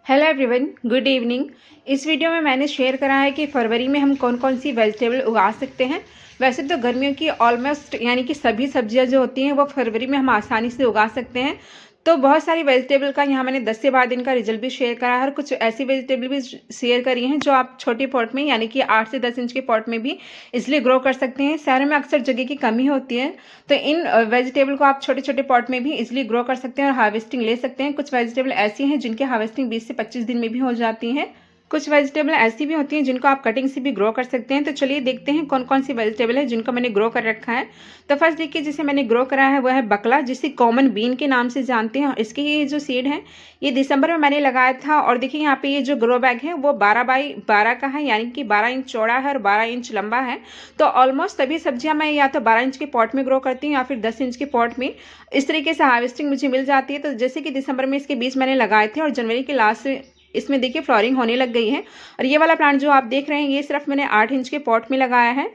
Hello everyone, good evening. इस video में मैंने शेयर करा है कि फरवरी में हम कौन कौन सी वेजिटेबल उगा सकते हैं। वैसे तो गर्मियों की ऑलमोस्ट यानी कि सभी सब्जियां जो होती हैं वो फरवरी में हम आसानी से उगा सकते हैं। तो बहुत सारी वेजिटेबल का यहाँ मैंने 10 से 12 दिन का रिजल्ट भी शेयर करा है और कुछ ऐसी वेजिटेबल भी शेयर करी हैं जो आप छोटे पॉट में यानी कि 8 से 10 इंच के पॉट में भी इसलिए ग्रो कर सकते हैं। शहरों में अक्सर जगह की कमी होती है, तो इन वेजिटेबल को आप छोटे छोटे पॉट में भी इजिली ग्रो कर सकते हैं और हार्वेस्टिंग ले सकते हैं। कुछ वेजिटेबल ऐसी हैं जिनकी हार्वेस्टिंग 20 से 25 दिन में भी हो जाती है। कुछ वेजिटेबल ऐसी भी होती हैं जिनको आप कटिंग से भी ग्रो कर सकते हैं। तो चलिए देखते हैं कौन कौन सी वेजिटेबल है जिनको मैंने ग्रो कर रखा है। तो फर्स्ट देखिए, जिसे मैंने ग्रो करा है वह है बकला, जिसे कॉमन बीन के नाम से जानते हैं। इसकी ये जो सीड है ये दिसंबर में मैंने लगाया था और देखिए यहाँ पे ये जो ग्रो बैग है वो 12 बाई 12 का है, यानी कि 12 इंच चौड़ा है और 12 इंच लंबा है। तो ऑलमोस्ट सभी सब्जियां मैं या तो 12 इंच के पॉट में ग्रो करती हूँ या फिर 10 इंच के पॉट में। इस तरीके से हार्वेस्टिंग मुझे मिल जाती है। तो जैसे कि दिसंबर में इसके बीज मैंने लगाए थे और जनवरी के लास्ट इसमें देखिए फ्लॉरिंग होने लग गई है। और ये वाला प्लांट जो आप देख रहे हैं ये सिर्फ मैंने 8 इंच के पॉट में लगाया है।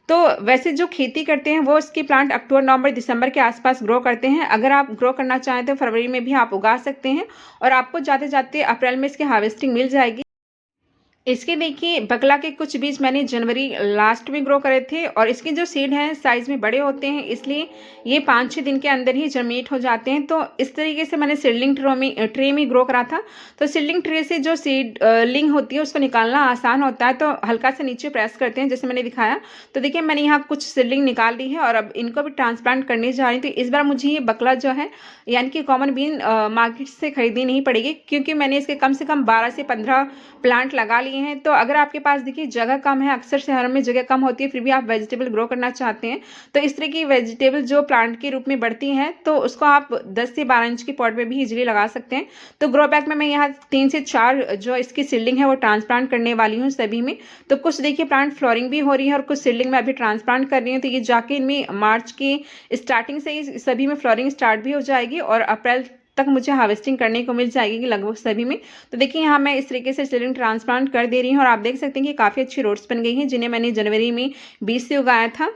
तो वैसे जो खेती करते हैं वो इसकी प्लांट अक्टूबर नवंबर दिसंबर के आसपास ग्रो करते हैं। अगर आप ग्रो करना चाहें तो फरवरी में भी आप उगा सकते हैं और आपको जाते जाते अप्रैल में इसकी हार्वेस्टिंग मिल जाएगी। इसके देखिए बकला के कुछ बीज मैंने जनवरी लास्ट में ग्रो करे थे और इसके जो सीड हैं साइज़ में बड़े होते हैं, इसलिए ये 5-6 दिन के अंदर ही जर्मिनेट हो जाते हैं। तो इस तरीके से मैंने सीडलिंग ट्रे में ग्रो करा था। तो सीडलिंग ट्रे से जो सीड लिंग होती है उसको निकालना आसान होता है। तो हल्का से नीचे प्रेस करते हैं जैसे मैंने दिखाया। तो देखिए मैंने यहाँ कुछ सीडलिंग निकाल ली है और अब इनको भी ट्रांसप्लांट करने जा रही हूँ। तो इस बार मुझे ये बकला जो है यानी कि कॉमन बीन मार्केट से खरीदनी नहीं पड़ेगी, क्योंकि मैंने इसके कम से कम 12 से 15 प्लांट लगा लिए हैं। तो अगर आपके पास देखिए जगह कम है, अक्सर शहरों में जगह कम होती है, फिर भी आप वेजिटेबल ग्रो करना चाहते हैं तो इस तरह की वेजिटेबल जो प्लांट के रूप में बढ़ती हैं तो उसको आप 10 से 12 इंच की पॉट में भी इजीली लगा सकते हैं। तो ग्रो बैग में मैं यहाँ 3 से 4 जो इसकी सीडलिंग है वो ट्रांसप्लांट करने वाली हूँ सभी में। तो कुछ देखिए प्लांट फ्लोरिंग भी हो रही है और कुछ सीडलिंग में अभी ट्रांसप्लांट कर रही हूँ। तो ये जाके इनमें मार्च की स्टार्टिंग से ही सभी में फ्लोरिंग स्टार्ट भी हो जाएगी और अप्रैल तक मुझे हार्वेस्टिंग करने को मिल जाएगी लगभग सभी में। तो देखिए यहाँ मैं इस तरीके से सीडलिंग ट्रांसप्लांट कर दे रही हूँ और आप देख सकते हैं कि काफ़ी अच्छी रोड्स बन गई हैं जिन्हें मैंने जनवरी में बीज से उगाया था।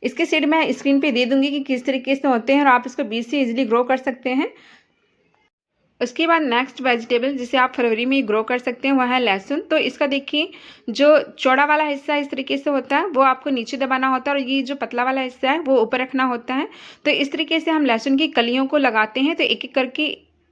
इसके सीड मैं स्क्रीन पे दे दूंगी कि किस तरीके से होते हैं और आप इसको बीज से इजीली ग्रो कर सकते हैं। उसके बाद नेक्स्ट वेजिटेबल जिसे आप फरवरी में ग्रो कर सकते हैं वह है लहसुन। तो इसका देखिए जो चौड़ा वाला हिस्सा इस तरीके से होता है वो आपको नीचे दबाना होता है और ये जो पतला वाला हिस्सा है वो ऊपर रखना होता है। तो इस तरीके से हम लहसुन की कलियों को लगाते हैं। तो एक एक करके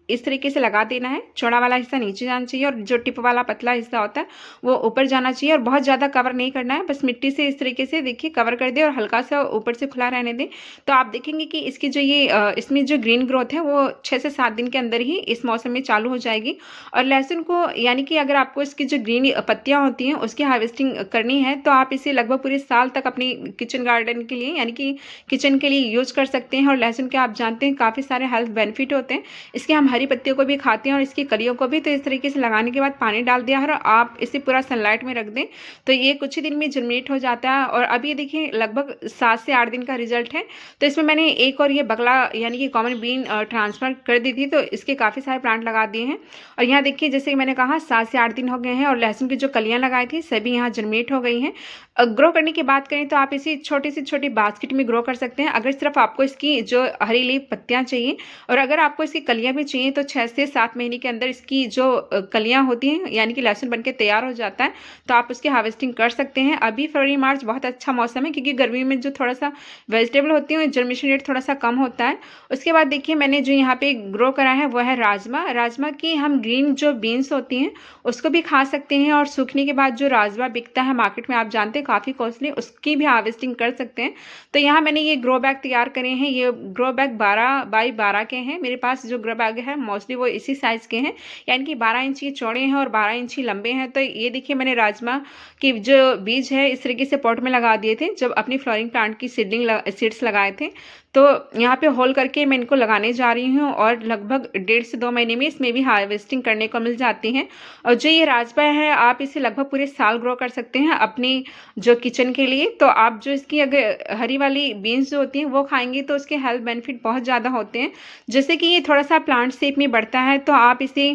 इस तरीके से लगा देना है। चौड़ा वाला हिस्सा नीचे जाना चाहिए और जो टिप वाला पतला हिस्सा होता है वो ऊपर जाना चाहिए और बहुत ज़्यादा कवर नहीं करना है, बस मिट्टी से इस तरीके से देखिए कवर कर दे और हल्का सा ऊपर से खुला रहने दें। तो आप देखेंगे कि इसकी जो ये इसमें जो ग्रीन ग्रोथ है वो 6 से 7 दिन के अंदर ही इस मौसम में चालू हो जाएगी। और लहसुन को यानी कि अगर आपको इसकी जो ग्रीन पत्तियाँ होती हैं उसकी हार्वेस्टिंग करनी है तो आप इसे लगभग पूरे साल तक अपनी किचन गार्डन के लिए यानी कि किचन के लिए यूज कर सकते हैं। और लहसुन के आप जानते हैं काफ़ी सारे हेल्थ बेनिफिट होते हैं। इसके हम हरी पत्तियों को भी खाते हैं और इसकी कलियों को भी। तो इस तरीके से लगाने के बाद पानी डाल दिया है और आप इसे पूरा सनलाइट में रख दें तो ये कुछ ही दिन में जर्मिनेट हो जाता है। और अभी देखिए लगभग 7 से 8 दिन का रिजल्ट है। तो इसमें मैंने एक और ये बगला यानी कि कॉमन बीन ट्रांसफर कर दी थी, तो इसके काफ़ी सारे प्लांट लगा दिए हैं। और यहाँ देखिए जैसे मैंने कहा 7 से 8 दिन हो गए हैं और लहसुन की जो कलियाँ लगाई थी सभी यहाँ जर्मिनेट हो गई हैं। ग्रो करने की बात करें तो आप इसी छोटी से छोटी बास्केट में ग्रो कर सकते हैं अगर सिर्फ आपको इसकी जो हरी लीफ पत्तियाँ चाहिए। और अगर आपको इसकी कलियाँ भी चाहिए तो 6 से 7 महीने के अंदर इसकी जो कलियाँ होती हैं यानी कि लहसुन बनके तैयार हो जाता है, तो आप उसकी हार्वेस्टिंग कर सकते हैं। अभी फरवरी मार्च बहुत अच्छा मौसम है क्योंकि गर्मी में जो थोड़ा सा वेजिटेबल होती है जर्मिनेशन रेट थोड़ा सा कम होता है। उसके बाद देखिए मैंने जो यहाँ पे ग्रो करा है वो है राजमा। राजमा की हम ग्रीन जो बीन्स होती हैं उसको भी खा सकते हैं और सूखने के बाद जो राजमा बिकता है मार्केट में आप जानते हैं काफ़ी कॉस्टली, उसकी भी हार्वेस्टिंग कर सकते हैं। तो यहाँ मैंने ये ग्रो बैग तैयार करे हैं। ये ग्रो बैग 12 बाई 12 के हैं। मेरे पास जो ग्रो बैग है मोस्टली वो इसी साइज़ के हैं, यानी कि 12 इंच ये चौड़े हैं और 12 इंच ही लंबे हैं। तो ये देखिए मैंने राजमा की जो बीज है इस तरीके से पॉट में लगा दिए थे जब अपनी फ्लोरिंग प्लांट की सीड्स लगाए थे। तो यहाँ पे होल करके मैं इनको लगाने जा रही हूँ और लगभग 1.5 से 2 महीने में इसमें भी हार्वेस्टिंग करने को मिल जाती है। और जो ये राजमा है आप इसे लगभग पूरे साल ग्रो कर सकते हैं अपनी जो किचन के लिए। तो आप जो इसकी अगर हरी वाली बीन्स जो होती हैं वो खाएंगे तो उसके हेल्थ बेनिफिट बहुत ज़्यादा होते हैं। जैसे कि ये थोड़ा सा प्लांट शेप में बढ़ता है तो आप इसे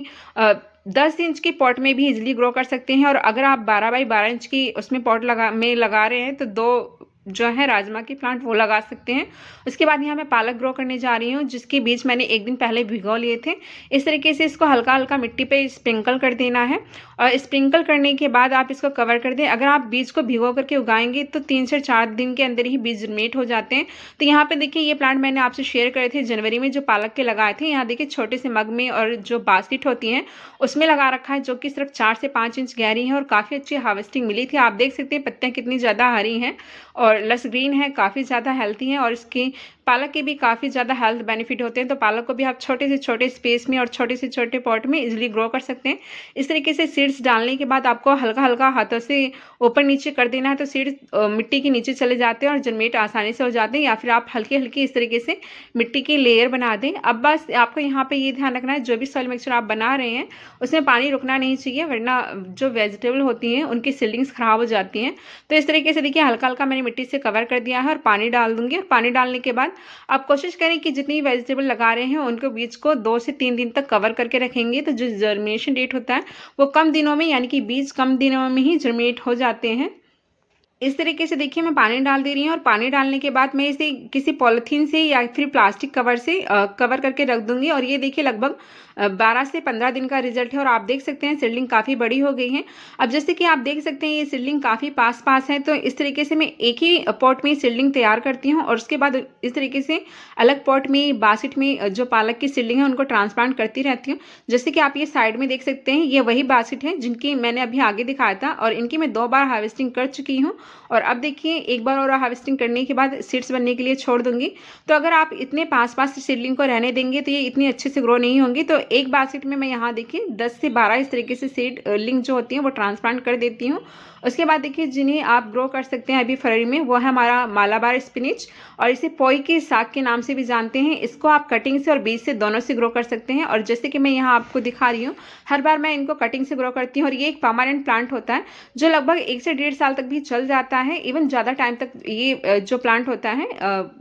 10 इंच की पॉट में भी इजीली ग्रो कर सकते हैं। और अगर आप 12 बाई 12 इंच की उसमें पॉट लगा रहे हैं तो 2 जो है राजमा की प्लांट वो लगा सकते हैं। उसके बाद यहाँ मैं पालक ग्रो करने जा रही हूँ, जिसके बीज मैंने एक दिन पहले भिगो लिए थे। इस तरीके से इसको हल्का हल्का मिट्टी पे स्प्रिंकल कर देना है और स्प्रिंकल करने के बाद आप इसको कवर कर दें। अगर आप बीज को भिगो करके उगाएंगे तो 3 से 4 दिन के अंदर ही बीज जर्मिनेट हो जाते हैं। तो यहाँ पे देखिए ये प्लांट मैंने आपसे शेयर करे थे जनवरी में, जो पालक के लगाए थे। यहाँ देखिए छोटे से मग में और जो बास्केट होती हैं उसमें लगा रखा है, जो कि सिर्फ 4 से 5 इंच गहरी है और काफ़ी अच्छी हार्वेस्टिंग मिली थी। आप देख सकते हैं पत्तियाँ कितनी ज़्यादा हरी हैं और लस ग्रीन है, काफ़ी ज़्यादा हेल्थी हैं और इसकी पालक के भी काफ़ी ज़्यादा हेल्थ बेनिफिट होते हैं। तो पालक को भी आप छोटे से छोटे स्पेस में और छोटे से छोटे पॉट में इजीली ग्रो कर सकते हैं। इस तरीके से सीड्स डालने के बाद आपको हल्का हल्का हाथों से ऊपर नीचे कर देना है, तो सीड्स मिट्टी के नीचे चले जाते हैं और जर्मिनेट आसानी से हो जाते हैं। या फिर आप हल्की हल्की इस तरीके से मिट्टी की लेयर बना दें। अब बस आपको यहाँ पे ये ध्यान रखना है, जो भी सॉइल मिक्सचर आप बना रहे हैं उसमें पानी रुकना नहीं चाहिए, वरना जो वेजिटेबल होती हैं उनकी सीडलिंग्स खराब हो जाती हैं। तो इस तरीके से देखिए हल्का हल्का मैंने मिट्टी से कवर कर दिया है और पानी डाल दूंगी। और पानी डालने के बाद आप कोशिश करें कि जितनी वेजिटेबल लगा रहे हैं उनको बीज को 2 से 3 दिन तक कवर करके रखेंगे, तो जो जर्मिनेशन डेट होता है वो कम दिनों में, यानी कि बीज कम दिनों में ही जर्मिनेट हो जाते हैं। इस तरीके से देखिए मैं पानी डाल दे रही हूँ और पानी डालने के बाद मैं इसे किसी पॉलीथीन से या फिर प्लास्टिक कवर से कवर करके रख दूंगी। और ये देखिए लगभग 12 से 15 दिन का रिजल्ट है और आप देख सकते हैं सीडलिंग काफ़ी बड़ी हो गई है। अब जैसे कि आप देख सकते हैं ये सीडलिंग काफ़ी पास पास है, तो इस तरीके से मैं एक ही पॉट में सीडलिंग तैयार करती हूँ और उसके बाद इस तरीके से अलग पॉट में बास्केट में जो पालक की सीडलिंग है उनको ट्रांसप्लांट करती रहती हूँ। जैसे कि आप ये साइड में देख सकते हैं, ये वही बास्केट है जिनकी मैंने अभी आगे दिखाया था और इनकी मैं 2 बार हार्वेस्टिंग कर चुकी हूँ। और अब देखिए एक बार और हार्वेस्टिंग करने के बाद सीड्स बनने के लिए छोड़ दूंगी। तो अगर आप इतने पास पास सीडलिंग को रहने देंगे तो ये इतनी अच्छे से ग्रो नहीं होंगी। तो एक बास्केट में मैं यहाँ देखिए 10 से 12 इस तरीके से सीडलिंग जो होती हैं वो ट्रांसप्लांट कर देती हूँ। उसके बाद देखिए जिन्हें आप ग्रो कर सकते हैं अभी फरवरी में, वो है हमारा मालाबार स्पिनिच और इसे पोई के साग के नाम से भी जानते हैं। इसको आप कटिंग से और बीज से दोनों से ग्रो कर सकते हैं। और जैसे कि मैं यहाँ आपको दिखा रही हूँ, हर बार मैं इनको कटिंग से ग्रो करती हूँ और ये एक परमानेंट प्लांट होता है जो लगभग 1 से 1.5 साल तक भी चल जाता है। इवन ज़्यादा टाइम तक ये जो प्लांट होता है,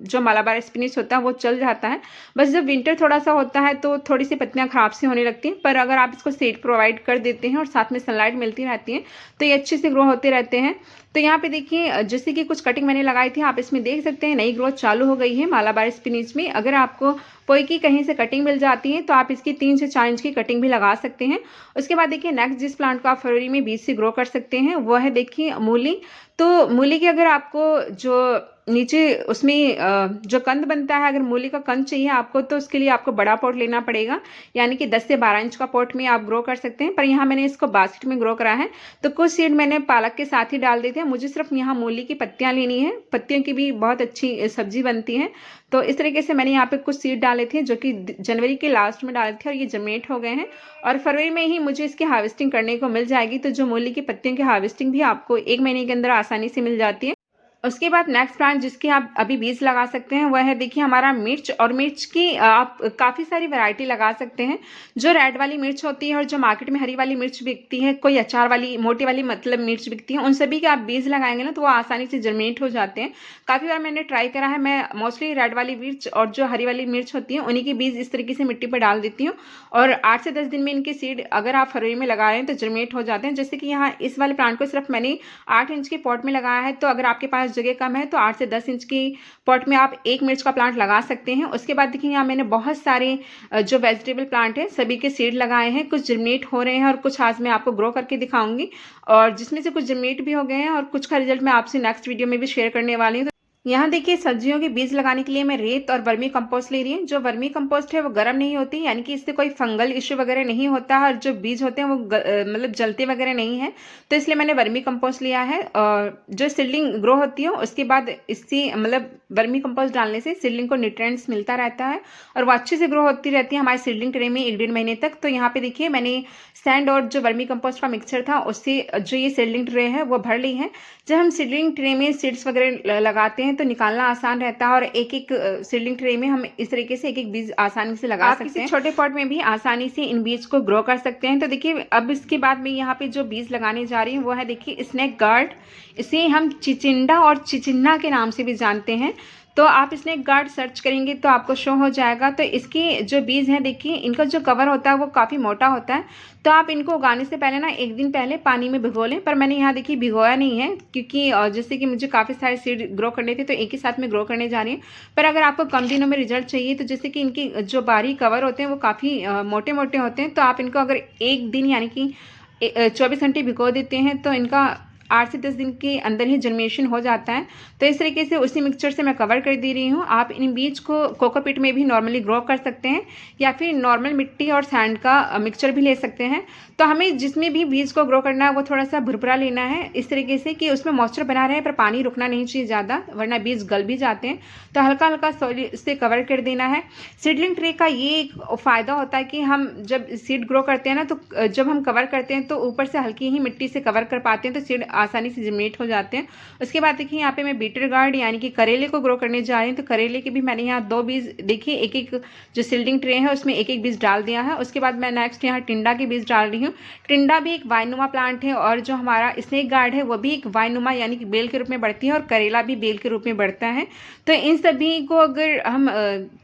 जो मालाबार स्पिनिच होता है, वो चल जाता है। बस जब विंटर थोड़ा सा होता है तो थोड़ी सी पत्तियाँ खराब सी होने लगती हैं, पर अगर आप इसको शेड प्रोवाइड कर देते हैं और साथ में सनलाइट मिलती रहती है तो ये अच्छे से ग्रो होते रहते हैं। तो यहाँ पे देखिए जैसे कि कुछ कटिंग मैंने लगाई थी, आप इसमें देख सकते हैं नई ग्रोथ चालू हो गई है मालाबार स्पिनिच में। अगर आपको पोई की कहीं से कटिंग मिल जाती है तो आप इसकी 3 से 4 इंच की कटिंग भी लगा सकते हैं। उसके बाद देखिए नेक्स्ट जिस प्लांट को आप फरवरी में बीज से ग्रो कर सकते हैं वो है देखिए मूली। तो मूली की अगर आपको जो नीचे उसमें जो कंद बनता है, अगर मूली का कंद चाहिए आपको तो उसके लिए आपको बड़ा पॉट लेना पड़ेगा, यानी कि 10 से 12 इंच का पॉट में आप ग्रो कर सकते हैं। पर यहाँ मैंने इसको बास्केट में ग्रो करा है, तो कुछ सीड मैंने पालक के साथ ही डाल देते हैं। मुझे सिर्फ यहाँ मूली की पत्तियाँ लेनी है, पत्तियों की भी बहुत अच्छी सब्जी बनती है। तो इस तरीके से मैंने यहाँ पे कुछ सीड डाले थे जो कि जनवरी के लास्ट में डाले थे और ये जर्मिनेट हो गए हैं और फरवरी में ही मुझे इसकी हार्वेस्टिंग करने को मिल जाएगी। तो जो मूली की पत्तियों की हार्वेस्टिंग भी आपको 1 महीने के अंदर आसानी से मिल जाती है। उसके बाद नेक्स्ट प्लांट जिसके आप अभी बीज लगा सकते हैं वह है देखिए हमारा मिर्च। और मिर्च की आप काफ़ी सारी वैरायटी लगा सकते हैं। जो रेड वाली मिर्च होती है और जो मार्केट में हरी वाली मिर्च बिकती है, कोई अचार वाली मोटी वाली मतलब मिर्च बिकती है, उन सभी के आप बीज लगाएंगे ना तो वो आसानी से जर्मिनेट हो जाते हैं। काफ़ी बार मैंने ट्राई करा है। मैं मोस्टली रेड वाली मिर्च और जो हरी वाली मिर्च होती है उन्हीं के बीज इस तरीके से मिट्टी पर डाल देती हूँ और 8 से 10 दिन में इनके सीड अगर आप फरवरी में लगा रहे हैं तो जर्मिनेट हो जाते हैं। जैसे कि यहाँ इस वाले प्लांट को सिर्फ मैंने 8 इंच के पॉट में लगाया है, तो अगर आपके पास जगह कम है तो 8 से 10 इंच की पॉट में आप 1 मिर्च का प्लांट लगा सकते हैं। उसके बाद देखिए यहाँ मैंने बहुत सारे जो वेजिटेबल प्लांट है सभी के सीड लगाए हैं। कुछ जर्मिनेट हो रहे हैं और कुछ आज मैं आपको ग्रो करके दिखाऊंगी और जिसमें से कुछ जर्मिनेट भी हो गए हैं और कुछ का रिजल्ट मैं आपसे नेक्स्ट वीडियो में भी शेयर करने वाली हूँ। यहाँ देखिए सब्जियों के बीज लगाने के लिए मैं रेत और वर्मी कंपोस्ट ले रही हूँ। जो वर्मी कंपोस्ट है वो गर्म नहीं होती, यानी कि इससे कोई फंगल इश्यू वगैरह नहीं होता है और जो बीज होते हैं वो मतलब जलते वगैरह नहीं है, तो इसलिए मैंने वर्मी कंपोस्ट लिया है। और जो सीडलिंग ग्रो होती है उसके बाद इससे मतलब वर्मी कंपोस्ट डालने से सीडलिंग को न्यूट्रिएंट्स मिलता रहता है और वो अच्छे से ग्रो होती रहती है हमारे सीडलिंग ट्रे में 1-1.5 महीने तक। तो यहाँ पे देखिए मैंने सैंड और जो वर्मी कंपोस्ट का मिक्सचर था उससे जो ये सीडलिंग ट्रे है वो भर ली है। जब हम सीडलिंग ट्रे में सीड्स वगैरह लगाते हैं तो निकालना आसान रहता है और एक एक सीडलिंग ट्रे में हम इस तरीके से एक एक बीज आसानी से लगा सकते हैं। छोटे पॉट में भी आसानी से इन बीज को ग्रो कर सकते हैं। तो देखिए अब इसके बाद मैं यहाँ पे जो बीज लगाने जा रही हूँ वो है देखिए स्नेक गार्ड। इसे हम चिचिंडा और चिचिन्ना के नाम से भी जानते हैं। तो आप स्नेक गार्ड सर्च करेंगे तो आपको शो हो जाएगा। तो इसकी जो बीज हैं देखिए, इनका जो कवर होता है वो काफ़ी मोटा होता है। तो आप इनको उगाने से पहले ना 1 दिन पहले पानी में भिगो लें। पर मैंने यहाँ देखिए भिगोया नहीं है, क्योंकि जैसे कि मुझे काफ़ी सारे सीड ग्रो करने थे तो एक ही साथ में ग्रो करने जा रही हूँ। पर अगर आपको कम दिनों में रिजल्ट चाहिए तो जैसे कि इनकी जो बारीक कवर होते हैं वो काफ़ी मोटे मोटे होते हैं, तो आप इनको अगर 1 दिन यानी कि 24 घंटे भिगो देते हैं तो इनका 8 से 10 दिन के अंदर ही जर्मिनेशन हो जाता है। तो इस तरीके से उसी मिक्सचर से मैं कवर कर दे रही हूँ। आप इन बीज को कोकोपीट में भी नॉर्मली ग्रो कर सकते हैं, या फिर नॉर्मल मिट्टी और सैंड का मिक्सचर भी ले सकते हैं। तो हमें जिसमें भी बीज को ग्रो करना है वो थोड़ा सा भुरभुरा लेना है, इस तरीके से कि उसमें मॉइस्चर बना रहे, पर पानी रुकना नहीं चाहिए ज़्यादा, वरना बीज गल भी जाते हैं। तो हल्का हल्का सॉइल से कवर कर देना है। सीडलिंग ट्रे का ये एक फ़ायदा होता है कि हम जब सीड ग्रो करते हैं ना, तो जब हम कवर करते हैं तो ऊपर से हल्की ही मिट्टी से कवर कर पाते हैं, तो सीड आसानी से जर्मिनेट हो जाते हैं। उसके बाद देखिए यहाँ पे मैं बीटर गार्ड यानी कि करेले को ग्रो करने जा रही हूँ। तो करेले के भी मैंने यहाँ 2 बीज देखिए, एक एक जो सीडलिंग ट्रे है उसमें एक एक बीज डाल दिया है। उसके बाद मैं नेक्स्ट यहाँ टिंडा के बीज डाल रही हूँ। टिंडा भी एक वाइनुमा प्लांट है, और जो हमारा स्नेक गार्ड है वो भी एक वाइनुमा यानी कि बेल के रूप में बढ़ती है, और करेला भी बेल के रूप में बढ़ता है। तो इन सभी को अगर हम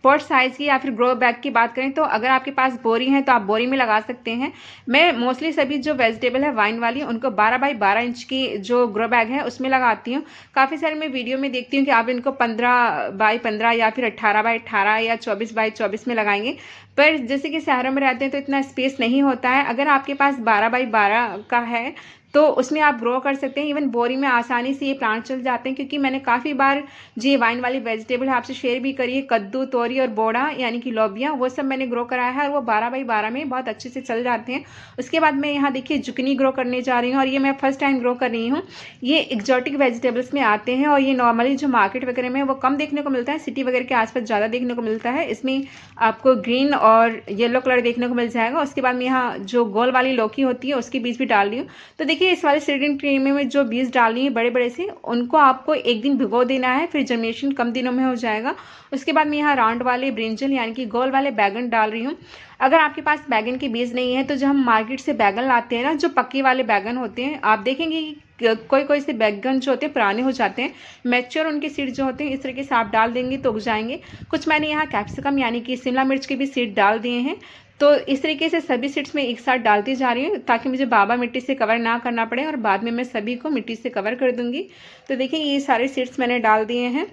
पॉट साइज़ की या फिर ग्रो बैग की बात करें, तो अगर आपके पास बोरी है तो आप बोरी में लगा सकते हैं। मैं मोस्टली सभी जो वेजिटेबल है वाइन वाली, उनको 12 बाई 12 इंच की जो ग्रो बैग है उसमें लगाती हूँ। काफ़ी सारे मैं वीडियो में देखती हूँ कि आप इनको 15 बाई 15 या फिर 18 बाई 18 या 24 बाई 24 में लगाएंगे। पर जैसे कि शहरों में रहते हैं तो इतना स्पेस नहीं होता है। अगर आपके पास 12 बाई 12 का है तो उसमें आप ग्रो कर सकते हैं। इवन बोरी में आसानी से ये प्लांट चल जाते हैं, क्योंकि मैंने काफ़ी बार जी वाइन वाली वेजिटेबल है आपसे शेयर भी करी है, कद्दू, तोरी और बोड़ा यानी कि लोबिया, वो सब मैंने ग्रो कराया है, और वो 12 बाई 12 में बहुत अच्छे से चल जाते हैं। उसके बाद मैं यहाँ देखिए जुकनी ग्रो करने जा रही हूँ, और ये मैं फर्स्ट टाइम ग्रो कर रही हूँ। ये एक्जॉटिक वेजिटेबल्स में आते हैं, और ये नॉर्मली जो मार्केट वगैरह में वो कम देखने को मिलता है, सिटी वगैरह के आसपास ज़्यादा देखने को मिलता है। इसमें आपको ग्रीन और येलो कलर देखने को मिल जाएगा। उसके बाद मैं यहाँ जो गोल वाली लौकी होती है उसके बीज भी डाल रही हूँ। तो देखिए इस वाले सीडलिंग ट्रे में जो बीज डालनी है बड़े बड़े से, उनको आपको 1 दिन भिगो देना है, फिर जर्मिनेशन कम दिनों में हो जाएगा। उसके बाद मैं यहाँ राउंड वाले ब्रिंजल यानी कि गोल वाले बैगन डाल रही हूँ। अगर आपके पास बैगन के बीज नहीं है तो जो हम मार्केट से बैगन लाते हैं ना, जो पक्के वाले बैगन होते हैं, आप देखेंगे कि कोई कोई से बैगन जो होते हैं पुराने हो जाते हैं, मैच्योर उनके सीड जो होते हैं इस तरीके से आप डाल देंगे तो उग जाएंगे। कुछ मैंने यहाँ कैप्सिकम यानी कि शिमला मिर्च के भी सीड डाल दिए हैं। तो इस तरीके से सभी सीड्स में एक साथ डालती जा रही हूँ, ताकि मुझे बाबा मिट्टी से कवर ना करना पड़े, और बाद में मैं सभी को मिट्टी से कवर कर दूँगी। तो देखिए ये सारे सीड्स मैंने डाल दिए हैं,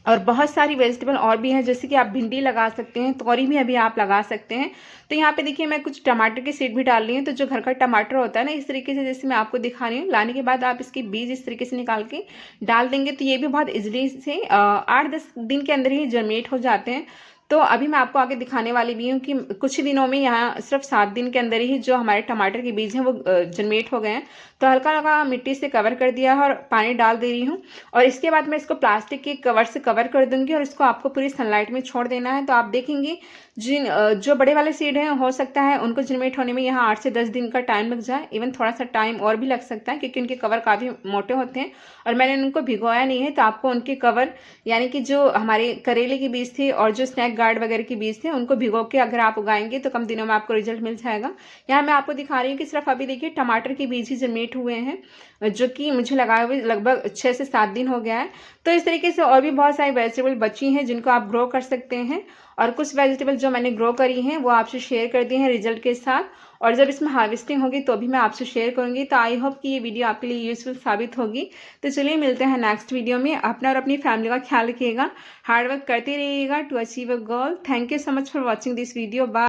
और बहुत सारी वेजिटेबल और भी हैं, जैसे कि आप भिंडी लगा सकते हैं, तोरी भी अभी आप लगा सकते हैं। तो यहाँ पे देखिए मैं कुछ टमाटर के सीड भी डाल रही हूँ। तो जो घर का टमाटर होता है ना, इस तरीके से जैसे मैं आपको दिखा रही हूँ, लाने के बाद आप इसके बीज इस तरीके से निकाल के डाल देंगे, तो ये भी बहुत ईजिली से 8-10 दिन के अंदर ही जर्मिनेट हो जाते हैं। तो अभी मैं आपको आगे दिखाने वाली भी हूँ कि कुछ ही दिनों में यहाँ सिर्फ 7 दिन के अंदर ही जो हमारे टमाटर के बीज हैं वो जर्मिनेट हो गए हैं। तो हल्का हल्का मिट्टी से कवर कर दिया है और पानी डाल दे रही हूँ, और इसके बाद मैं इसको प्लास्टिक के कवर से कवर कर दूंगी, और इसको आपको पूरी सनलाइट में छोड़ देना है। तो आप देखेंगे जो बड़े वाले सीड हैं हो सकता है उनको जर्मिनेट होने में यहाँ 8 से 10 दिन का टाइम लग जाए, इवन थोड़ा सा टाइम और भी लग सकता है, क्योंकि उनके कवर काफ़ी मोटे होते हैं, और मैंने उनको भिगोया नहीं है। तो आपको उनके कवर यानी कि जो हमारे करेले के बीज थे और जो स्नैक गार्ड वगैरह के बीज थे, उनको भिगो के अगर आप उगाएंगे तो कम दिनों में आपको रिजल्ट मिल जाएगा। यहाँ मैं आपको दिखा रही हूँ कि सिर्फ अभी देखिए टमाटर के बीज ही जर्मिनेट हुए हैं, जो कि मुझे लगाए हुए लगभग 6 से 7 दिन हो गया है। तो इस तरीके से और भी बहुत सारी वेजिटेबल बची हैं जिनको आप ग्रो कर सकते हैं, और कुछ वेजिटेबल जो मैंने ग्रो करी हैं वो आपसे शेयर कर दी हैं रिजल्ट के साथ, और जब इसमें हार्वेस्टिंग होगी तो भी मैं आपसे शेयर करूंगी। तो आई होप कि ये वीडियो आपके लिए यूजफुल साबित होगी। तो चलिए मिलते हैं नेक्स्ट वीडियो में। अपना और अपनी फैमिली का ख्याल रखिएगा, हार्ड वर्क करते रहिएगा to achieve a goal. Thank you so much for watching this video. Bye.